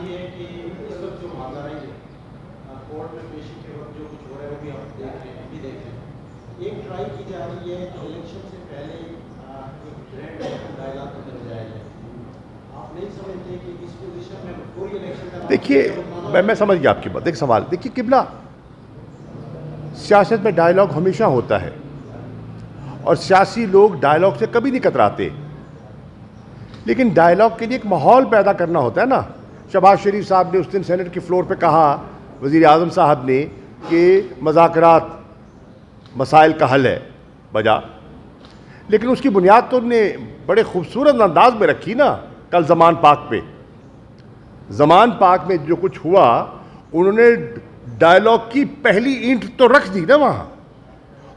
ये है कि इस वक्त जो मामला रही है कोर्ट में पेशी के वक्त जो कुछ हो रहा है वो भी आप देख रहे हैं, भी देख रहे हैं। एक ट्राई की जा रही है कि इलेक्शन से पहले एक ग्रैंड डायलॉग को बजाया जाए। आप नहीं समझते कि इस पोजीशन में पूरी इलेक्शन का देखिए मैं समझ गया आपकी बात। एक सवाल देखिए किबला, सियासत में डायलॉग हमेशा होता है और सियासी लोग डायलॉग से कभी नहीं कतराते, लेकिन डायलॉग के लिए एक माहौल पैदा करना होता है ना। शहबाज शरीफ साहब ने उस दिन सेनेट के फ्लोर पे कहा, वज़ीर आज़म साहब ने, कि मज़ाकरात मसाइल का हल है बजा, लेकिन उसकी बुनियाद तो उन्होंने बड़े खूबसूरत अंदाज में रखी ना। कल ज़मान पाक पे, ज़मान पाक में जो कुछ हुआ, उन्होंने डायलॉग की पहली ईंट तो रख दी ना वहाँ,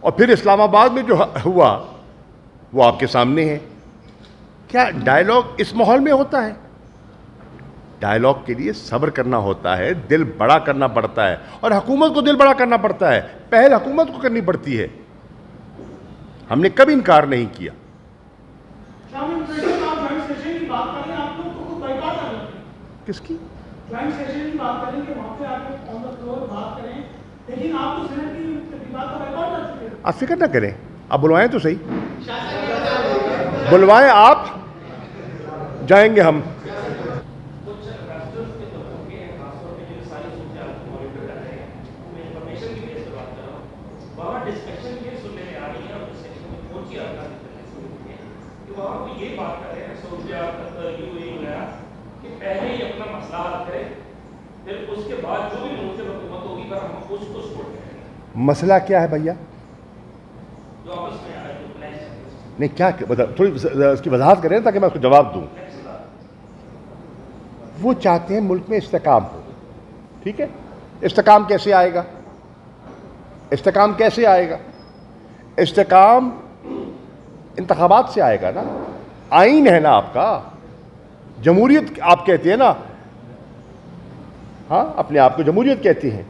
और फिर इस्लामाबाद में जो हुआ वो आपके सामने है। क्या डायलॉग इस माहौल में होता है? डायलॉग के लिए सब्र करना होता है, दिल बड़ा करना पड़ता है, और हुकूमत को दिल बड़ा करना पड़ता है। पहल हुकूमत को करनी पड़ती है। हमने कभी इनकार नहीं किया। किसकी आप फिक्र ना करें, आप बुलवाएं तो सही, बुलवाएं आप, जाएंगे हम। ये बात कर रहे हैं सऊदी अरब यूएई वगैरह कि पहले ही अपना मसला हल करें, फिर उसके बाद जो भी मुल्क हुकूमत होगी पर हम उसको सपोर्ट करेंगे। मसला क्या है भैया? जो आपस में आ रहा है नहीं, क्या मतलब थोड़ी उसकी वजाहत करें ताकि मैं उसको जवाब दूं। वो चाहते हैं मुल्क में इस्तेकाम हो, ठीक है। इस्तेकाम कैसे आएगा? इस्तेकाम कैसे आएगा? इस्तेकाम इंतखाबात से आएगा ना। आईन है ना आपका, जमहूरियत आप कहते हैं ना, हाँ, अपने आप को जमहूरियत कहते हैं।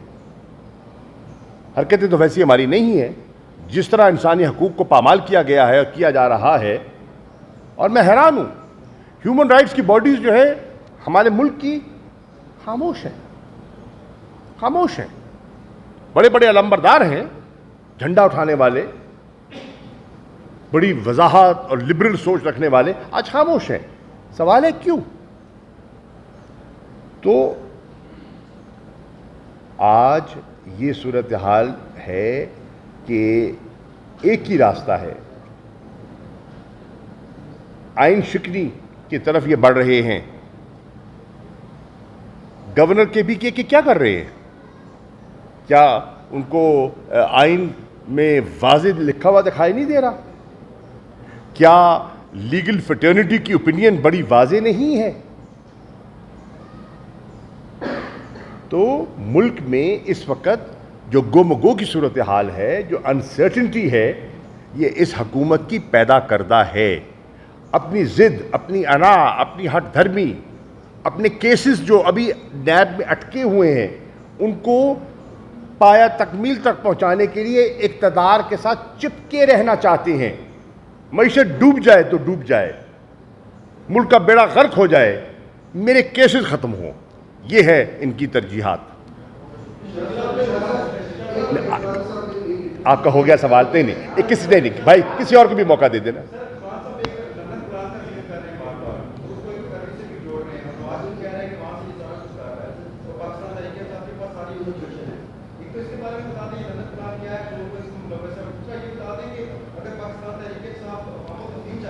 हरकतें तो वैसी हमारी नहीं है। जिस तरह इंसानी हकूक़ को पामाल किया गया है और किया जा रहा है, और मैं हैरान हूँ, ह्यूमन राइट्स की बॉडीज़ जो है हमारे मुल्क की खामोश है, खामोश है। बड़े बड़े अलंबरदार हैं, झंडा उठाने वाले, बड़ी वजाहत और लिबरल सोच रखने वाले, आज खामोश हैं। सवाल है क्यों? तो आज ये सूरत हाल है कि एक ही रास्ता है, आइन शिकनी की तरफ ये बढ़ रहे हैं। गवर्नर के भी कि क्या कर रहे हैं? क्या उनको आइन में वाज़ेह लिखा हुआ दिखाई नहीं दे रहा? क्या लीगल फ्रेटर्निटी की ओपिनियन बड़ी वाज़ेह नहीं है? तो मुल्क में इस वक्त जो गुमगो की सूरत हाल है, जो अनसर्टिनिटी है, ये इस हुकूमत की पैदा करदा है। अपनी ज़िद, अपनी अना, अपनी हट धर्मी, अपने केसेस जो अभी नैब में अटके हुए हैं, उनको पाया तकमील तक पहुंचाने के लिए इक़्तिदार के साथ चिपके रहना चाहते हैं। मईशत डूब जाए तो डूब जाए, मुल्क का बेड़ा गर्क हो जाए, मेरे केसेस ख़त्म हो। ये है इनकी तरजीहात। आपका हो गया सवाल? नहीं, किसी ने नहीं भाई, किसी और को भी मौका दे देना।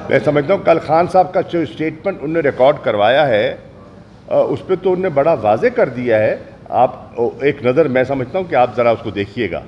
मैं समझता हूँ कल खान साहब का जो स्टेटमेंट उन्होंने रिकॉर्ड करवाया है, उस पर तो उन्होंने बड़ा वाज़ेह कर दिया है। आप एक नज़र मैं समझता हूँ कि आप ज़रा उसको देखिएगा।